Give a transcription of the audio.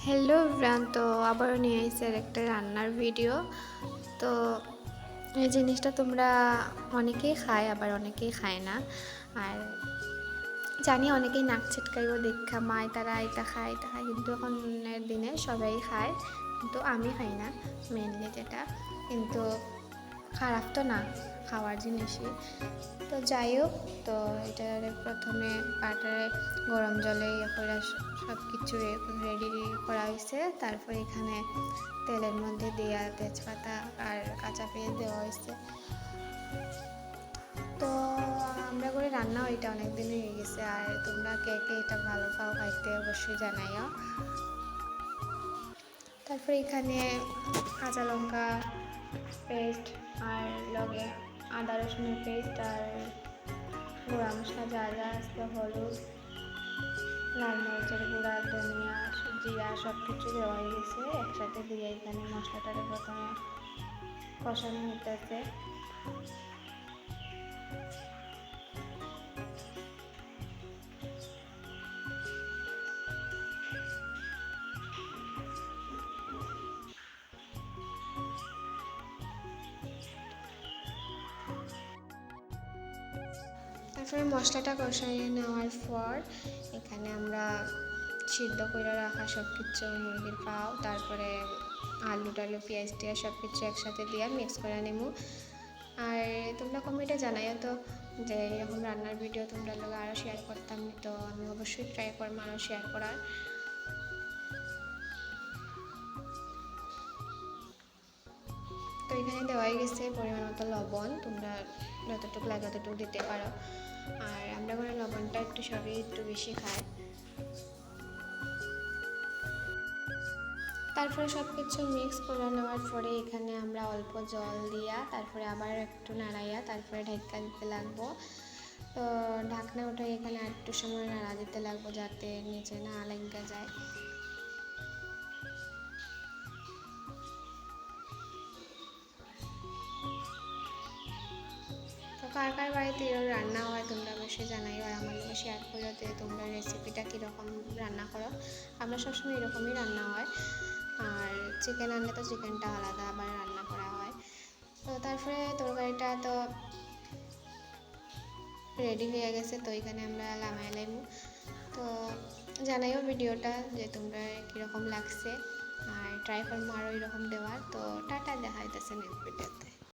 Hello everyone, তো আবারও নিয়ে এসেছি একটা রান্নার ভিডিও। তো এই জিনিসটা তোমরা অনেকেই খায়, আবার অনেকেই খায় না। আর জানি অনেকেই নাক ছিটকাইও দেখা মায় তারা এটা খায় কিন্তু এখনের দিনে সবাই খায়, কিন্তু আমি খাই না মেনলি যেটা। কিন্তু খারাপ তো না, খাওয়ার জিনিসই। তো যাই হোক, তো এটারে প্রথমে পাটারে গরম জলে করে সব কিছু রেডি করা হয়েছে। তারপর এখানে তেলের মধ্যে দেওয়া তেজপাতা আর কাঁচা পেঁয়াজ দেওয়া হয়েছে। তো আমরা করে রান্না এটা অনেক দিন হয়ে গেছে। আর তোমরা কে কে এটা ভালো পাও খাইতে অবশ্যই জানাইও। তারপর এখানে কাঁচা লঙ্কা পেস্ট আর লগে আদা রসুনের পেস্ট আর গুঁড়া মশলা যা যা আসলো, হলুদ, লাল মরিচের গুঁড়া, ধনিয়া, জিরা সব কিছু দেওয়া হয়ে গেছে একসাথে দিয়ে। এখানে মশলাটারে প্রথমে কষানো হতেছে। তারপরে মশলাটা কষাইয়ে নেওয়ার পর এখানে আমরা সিদ্ধ করে রাখা সব কিছু মুরগির পাও, তারপরে আলু টালু পেঁয়াজ টিয়াজ সব কিছু একসাথে দিয়ে মিক্স করে নেব। আর তোমরা কমেন্টে জানাইও তো যে এরকম রান্নার ভিডিও তোমরা লোক আরও শেয়ার করতাম, তো আমি অবশ্যই ট্রাই করবো আরও শেয়ার করার। তো এখানে দেওয়াই গেছে পরিমাণ মতো লবণ, তোমরা যতটুকু লাগে ততটুকু দিতে পারো। আর আমরা করে লবণটা একটু সবই একটু বেশি খাই। তারপরে সব কিছু মিক্স করে নেওয়ার পরে এখানে আমরা অল্প জল দিয়া তারপরে আবার একটু নাড়াইয়া তারপরে ঢাকা দিতে লাগবো। তো ঢাকনা উঠে এখানে একটু সময় নাড়া দিতে লাগবো যাতে নিচে না লেগে যায়। তো কার কার বাড়িতে এরকম রান্না হয় তোমরা অবশ্যই জানাই, আর আমার লোক শেয়ার করো যে তোমরা রেসিপিটা কীরকম রান্না করো। আমরা সবসময় এরকমই রান্না হয়। আর চিকেন আনলে তো চিকেনটা আলাদা আবার রান্না করা হয়। তো তারপরে তরকারিটা তো রেডি হয়ে গেছে। তো এখানে আমরা লামাই লাইমু। তো জানাইও ভিডিওটা যে তোমরা কীরকম লাগছে, আর ট্রাই করবো আরও এরকম দেওয়ার। তো টাটা, দেখা হইতেছে নেক্সট ভিডিওতে।